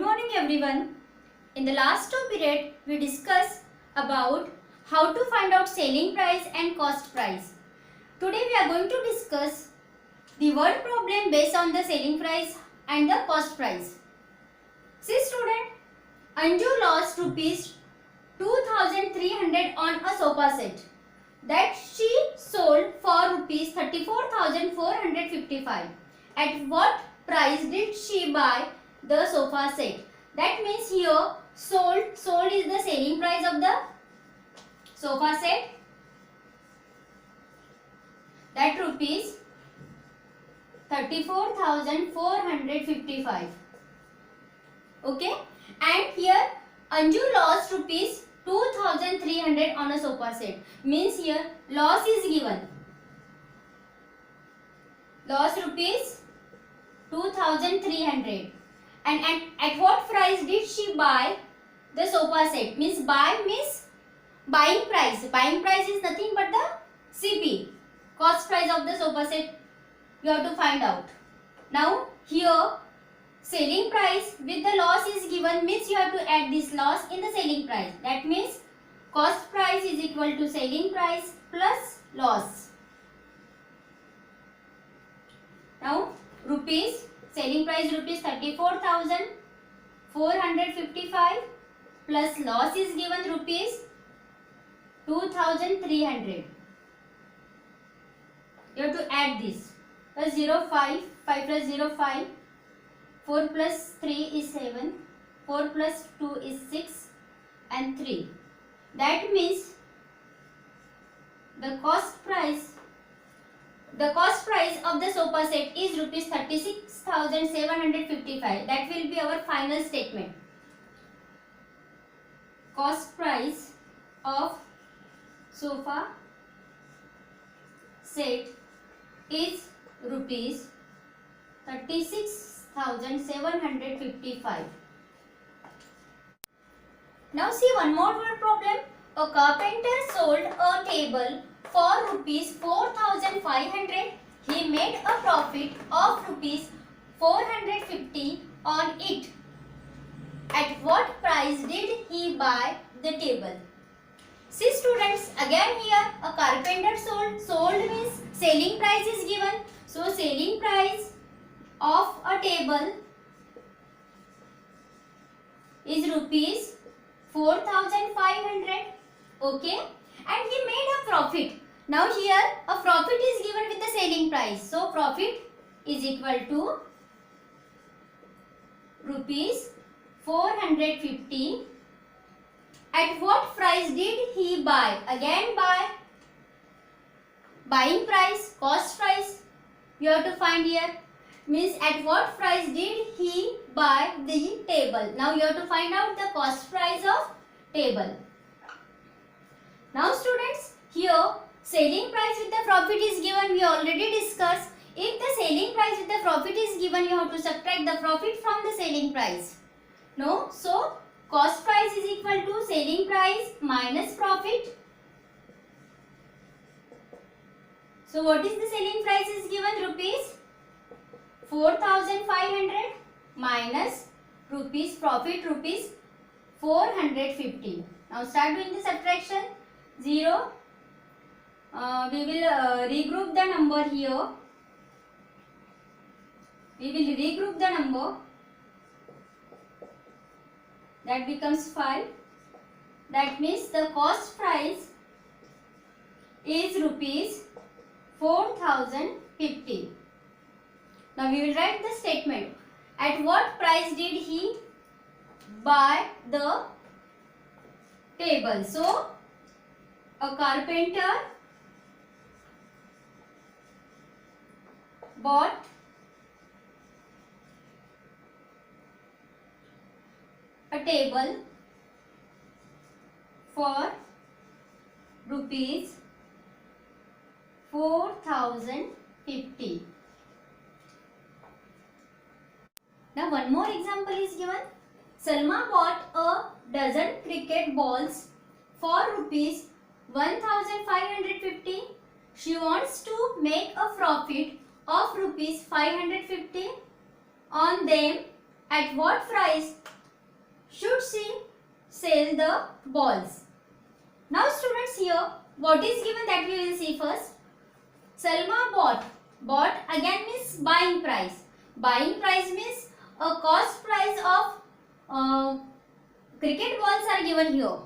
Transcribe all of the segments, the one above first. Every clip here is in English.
morning everyone. In the last two period, we discussed about how to find out selling price and cost price. Today we are going to discuss the word problem based on the selling price and the cost price. See student, Anju lost rupees 2300 on a sofa set that she sold for rupees 34,455. At what price did she buy the sofa set? That means here sold is the selling price of the sofa set, that rupees 34,455. Okay, and here Anju lost rupees 2,300 on a sofa set, means here loss is given. Loss rupees 2,300. And at what price did she buy the sofa set? Means buy means buying price. Buying price is nothing but the CP, cost price of the sofa set. You have to find out. Now here selling price with the loss is given, means you have to add this loss in the selling price. That means cost price is equal to selling price plus loss. Now rupees, selling price rupees 34,455 plus loss is given rupees 2,300. You have to add this. Plus 0, 5, 5 plus 0, 5, 4 plus 3 is 7, 4 plus 2 is 6 and 3. That means the cost price of the sofa set is rupees 36,755. That will be our final statement. Cost price of sofa set is rupees 36,755. Now see one more word problem. A carpenter sold a table for rupees 4,500. He made a profit of rupees 450 on it. At what price did he buy the table? See students, again here a carpenter sold. Sold means selling price is given. So selling price of a table is rupees 4,500. Okay, and he made a profit. Now here a profit is given with the selling price. So profit is equal to rupees 450. At what price did he buy? Again buy. Buying price, cost price. You have to find here. Means at what price did he buy the table? Now you have to find out the cost price of table. Now students, here selling price with the profit is given. We already discussed. If the selling price with the profit is given, you have to subtract the profit from the selling price. No? So cost price is equal to selling price minus profit. So what is the selling price is given? Rupees 4,500 minus rupees profit rupees 450. Now start doing the subtraction. 0. We will regroup the number here. We will regroup the number. That becomes 5. That means the cost price is rupees 4,050. Now we will write the statement. At what price did he buy the table? So a carpenter bought a table for rupees 4,050. Now one more example is given. Salma bought a dozen cricket balls for rupees 1,550. She wants to make a profit of rupees 550 on them. At what price should she sell the balls? Now students, here what is given that we will see first. Salma bought. Bought again means buying price. Buying price means a cost price of cricket balls are given here.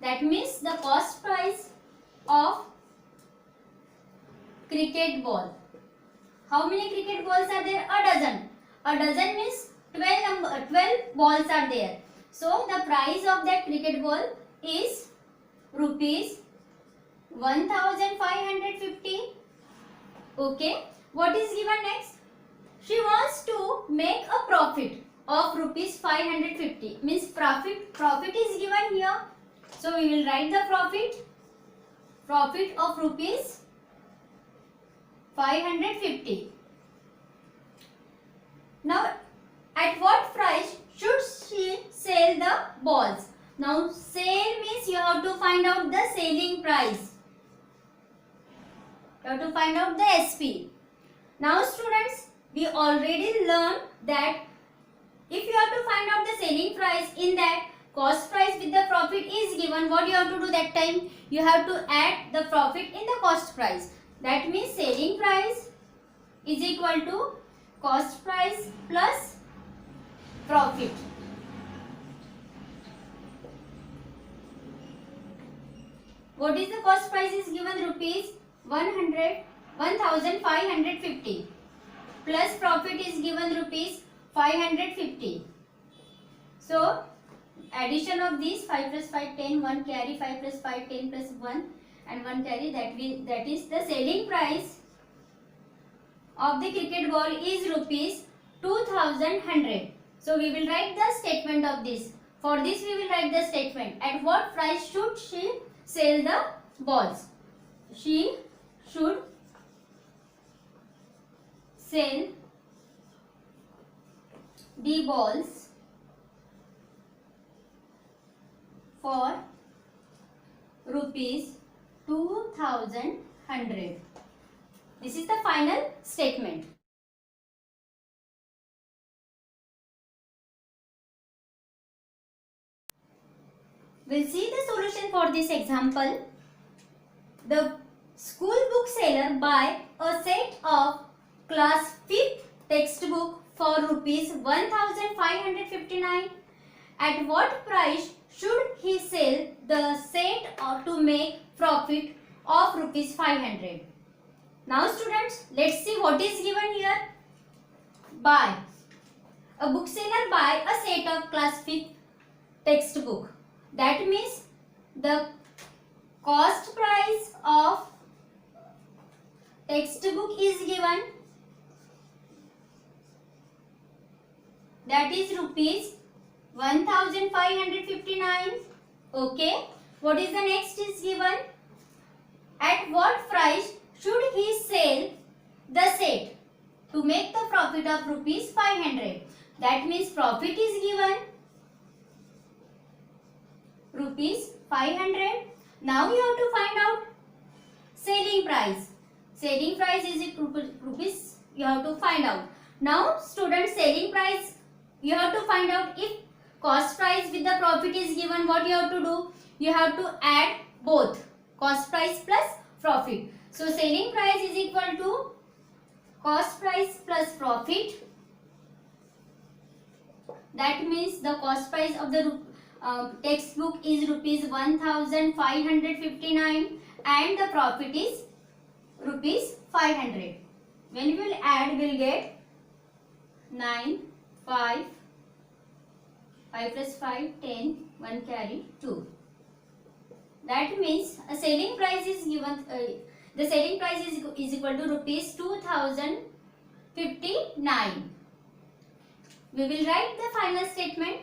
That means the cost price of cricket ball. How many cricket balls are there? A dozen. A dozen means 12 balls are there. So the price of that cricket ball is rupees 1550. Okay. What is given next? She wants to make a profit of rupees 550. Means profit is given here. So we will write the profit of rupees 550. Now at what price should she sell the balls? Now sale means you have to find out the selling price. You have to find out the SP. Now students, we already learned that if you have to find out the selling price, in that cost price with the profit is given, what you have to do that time? You have to add the profit in the cost price. That means selling price is equal to cost price plus profit. What is the cost price is given? Rupees 1550 plus profit is given rupees 550. So addition of these 5 plus 5 10, 1 carry, 5 plus 5 10 plus 1 and 1 carry, that is the selling price of the cricket ball is rupees 2100. So we will write the statement of this. For this we will write the statement. At what price should she sell the balls? She should sell the balls for rupees 2100. This is the final statement. We'll see the solution for this example. The school bookseller buy a set of class 5th textbook for rupees 1559. At what price should he sell the set to make profit of rupees 500? Now students, let's see what is given here. Buy. A bookseller buy a set of class 5th textbook. That means the cost price of textbook is given. That is rupees 1559. Okay. What is the next is given? At what price should he sell the set to make the profit of rupees 500? That means profit is given rupees 500. Now you have to find out selling price. Selling price is rupees you have to find out. Now students, selling price you have to find out. If cost price with the profit is given, what you have to do? You have to add both cost price plus profit. So selling price is equal to cost price plus profit. That means the cost price of the textbook is rupees 1559 and the profit is rupees 500. When we will add, we will get 9, 5 plus 5, 10, 1 carry, 2. That means a selling price is given, the selling price is equal to rupees 2059. We will write the final statement.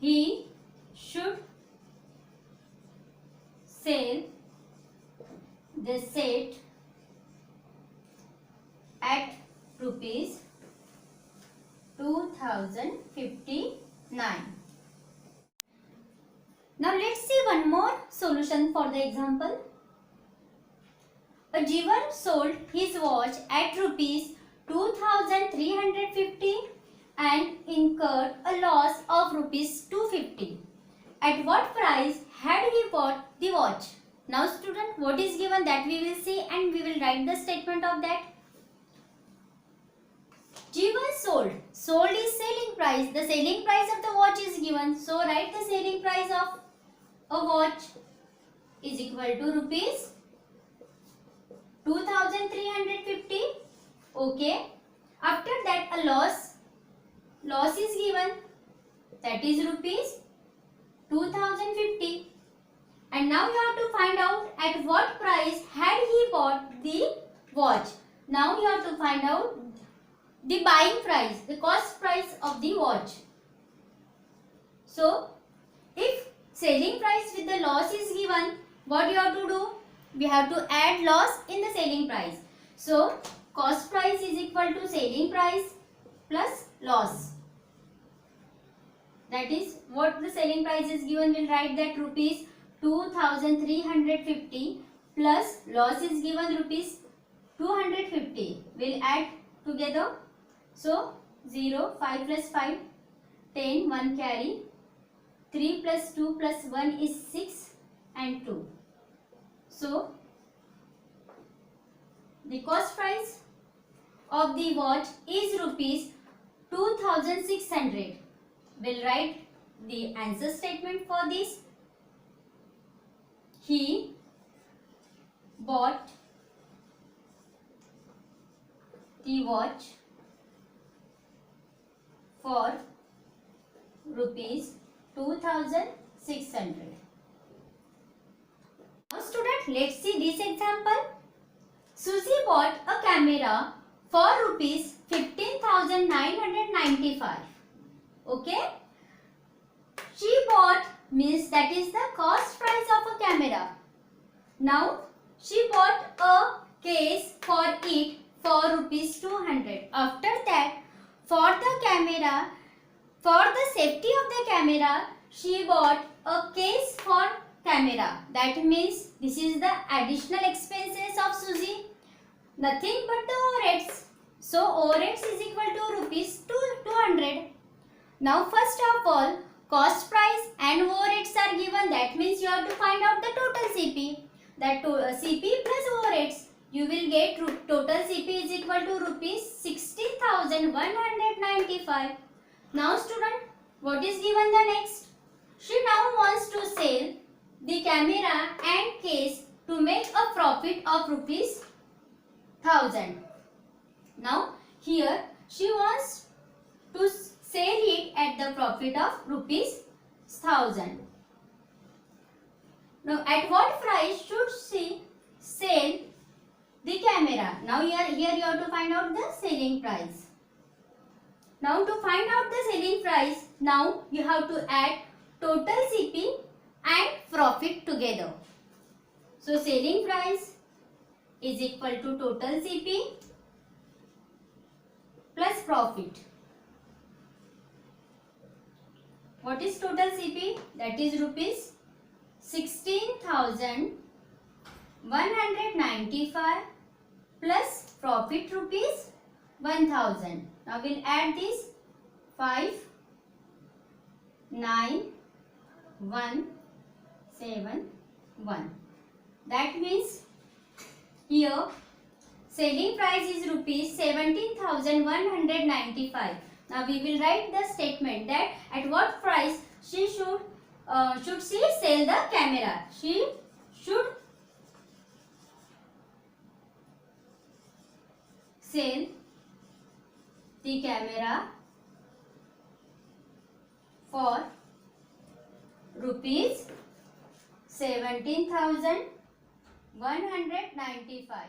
He should sell the set at rupees 2059. Now let's see one more solution for the example. A jeweler sold his watch at rupees 2350 and incurred a loss of rupees 250. At what price had he bought the watch? Now student, what is given that we will see and we will write the statement of that. Given sold. Sold is selling price. The selling price of the watch is given. So write the selling price of a watch is equal to rupees 2350. Okay. After that a loss is given, that is rupees 2050. And now you have to find out at what price had he bought the watch. Now you have to find out the buying price, the cost price of the watch. So if selling price with the loss is given, what you have to do? We have to add loss in the selling price. So cost price is equal to selling price plus loss. That is what the selling price is given. We'll write that rupees 2350 plus loss is given rupees 250. We'll add together. So 0, 5 plus 5, 10, 1 carry, 3 plus 2 plus 1 is 6 and 2. So the cost price of the watch is rupees 2600. We'll write the answer statement for this. He bought the watch for rupees 2600. Now student, let's see this example. Susie bought a camera for rupees 15,995. Okay. She bought means that is the cost price of a camera. Now she bought a case for it for rupees 200. After that, for the camera, for the safety of the camera, she bought a case for camera. That means this is the additional expenses of Susie. Nothing but the overheads. So overheads is equal to rupees 200. Now first of all, cost price and overheads are given. That means you have to find out the total CP. That CP plus overheads, you will get total CP is equal to rupees 16,195. Now student, what is given the next? She now wants to sell the camera and case to make a profit of rupees 1000. Now here she wants to sell it at the profit of rupees 1000. Now at what price should she sell the camera? Now here you have to find out the selling price. Now to find out the selling price, now you have to add total CP and profit together. So selling price is equal to total CP plus profit. What is total CP? That is rupees 16,195 plus profit rupees 1000. Now we'll add this 5, 9, 1, 7, 1. That means here selling price is rupees 17,195. Now we will write the statement that at what price she should she sell the camera. She should sell the camera for rupees 17,195.